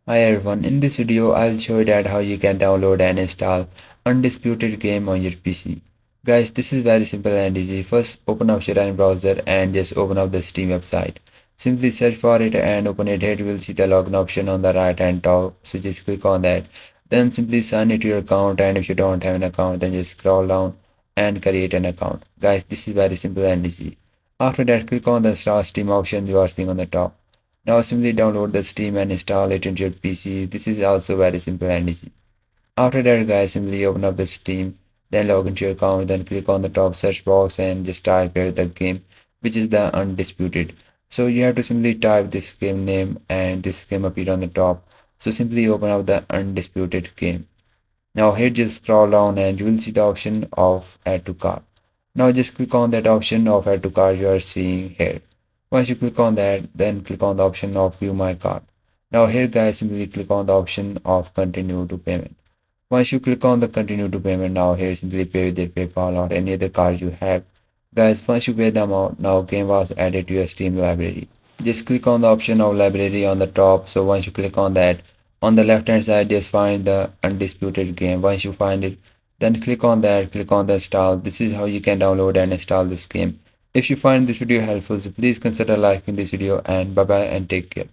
Hi everyone, in this video I'll show you that how you can download and install Undisputed game on your PC. Guys, this is very simple and easy. First open up your own browser and just open up the Steam website. Simply search for it and open it. Here you will see the login option on the right hand top. So just click on that. Then simply sign it to your account, and if you don't have an account then just scroll down and create an account. Guys, this is very simple and easy. After that click on the start Steam option you are seeing on the top. Now simply download the Steam and install it into your PC. This is also very simple and easy. After that guys, simply open up the Steam, then log into your account, then click on the top search box and just type here the game, which is the Undisputed. So you have to simply type this game name and this game appear on the top. So simply open up the Undisputed game. Now here just scroll down and you will see the option of add to cart. Now just click on that option of add to cart you are seeing here. Once you click on that, then click on the option of view my cart. Now here guys, simply click on the option of continue to payment. Once you click on the continue to payment, now here simply pay with your PayPal or any other card you have. Guys, once you pay the amount, now game was added to your Steam library. Just click on the option of library on the top. So once you click on that, on the left hand side just find the Undisputed game. Once you find it, then click on that, click on the install. This is how you can download and install this game. If you find this video helpful, so please consider liking this video, and bye bye and take care.